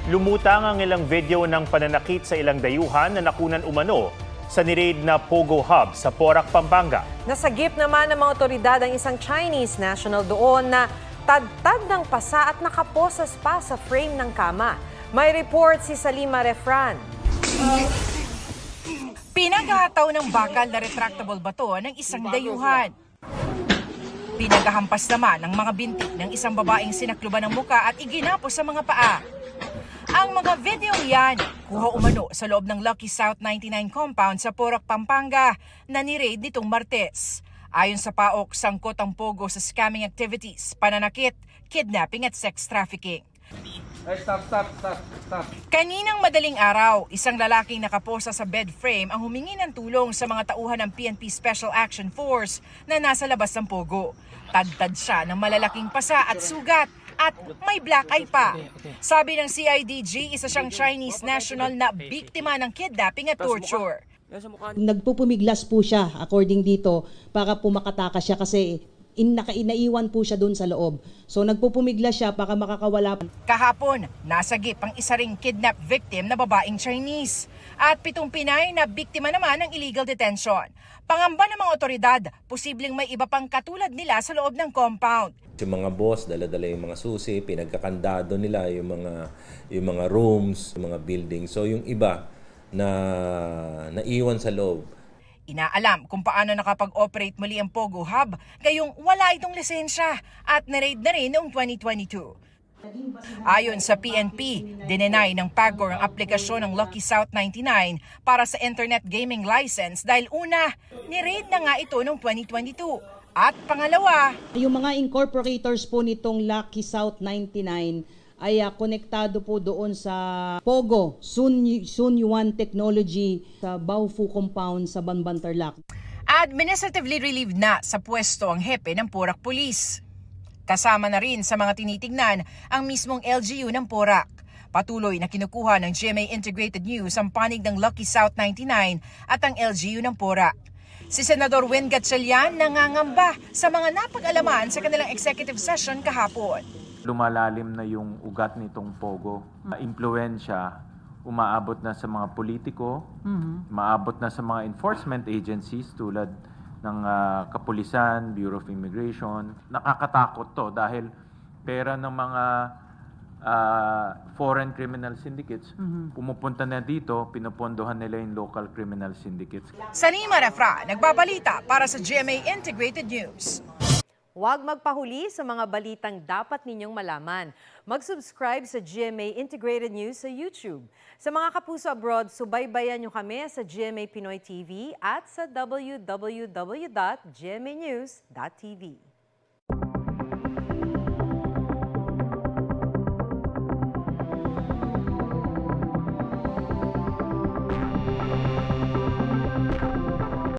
Lumutang ang ilang video ng pananakit sa ilang dayuhan na nakunan umano sa niraid na Pogo Hub sa Porac, Pampanga. Nasagip naman ng mga otoridad ang isang Chinese national doon na tad-tad ng pasa at nakaposas pa sa frame ng kama. May report si Salima Refran. Pinaghahataw ng bakal na retractable bato ng isang dayuhan. Pinaghahampas naman ng mga binti ng isang babaeng sinakluban ng muka at iginapos sa mga paa. Ang mga video yan, kuha umano sa loob ng Lucky South 99 compound sa Porac, Pampanga na ni-raid nitong Martes. Ayon sa PAOK, sangkot ang Pogo sa scamming activities, pananakit, kidnapping at sex trafficking. Stop. Kaninang madaling araw, isang lalaking nakaposa sa bed frame ang humingi ng tulong sa mga tauhan ng PNP Special Action Force na nasa labas ng Pogo. Tad-tad siya ng malalaking pasa at sugat at may black eye pa. Sabi ng CIDG, isa siyang Chinese national na biktima ng kidnapping at torture. Nagpupumiglas po siya according dito para po makatakas siya kasi naiwan po siya doon sa loob. So nagpupumiglas siya para makakawala. Kahapon, nasagip ang isa ring kidnap victim na babaeng Chinese at 7 Pinay na biktima naman ng illegal detention. Pangamba ng mga otoridad, posibleng may iba pang katulad nila sa loob ng compound. Yung mga boss, dala-dala yung mga susi, pinagkakandado nila yung mga rooms, yung mga buildings. So yung iba na naiwan sa loob. Inaalam kung paano nakapag-operate muli ang Pogo Hub, gayong wala itong lisensya at na-raid na rin noong 2022. Ayon sa PNP, dinenay ng PAGCOR ang aplikasyon ng Lucky South 99 para sa internet gaming license dahil una, ni-raid na nga ito noong 2022. At pangalawa, Yung mga incorporators po nitong Lucky South 99 ay konektado po doon sa Pogo, Sun Yuan Technology sa Baofu Compound sa Banbantarlac. administratively relieved na sa pwesto ang hepe ng Porac Police. Kasama na rin sa mga tinitingnan ang mismong LGU ng Porac. Patuloy na kinukuha ng GMA Integrated News ang panig ng Lucky South 99 at ang LGU ng Porac. Si Senador Win Gatchalian nangangamba sa mga napag-alaman sa kanilang executive session kahapon. Lumalalim na yung ugat nitong Pogo. Impluwensya, umaabot na sa mga politiko, umaabot na sa mga enforcement agencies tulad ng Kapulisan, Bureau of Immigration. Nakakatakot to dahil pera ng mga foreign criminal syndicates pumupunta na dito, pinupondohan nila yung local criminal syndicates. Salima Refra, nagbabalita para sa GMA Integrated News. Huwag magpahuli sa mga balitang dapat ninyong malaman. Mag-subscribe sa GMA Integrated News sa YouTube. Sa mga kapuso abroad, subaybayan nyo kami sa GMA Pinoy TV at sa www.gmanews.tv.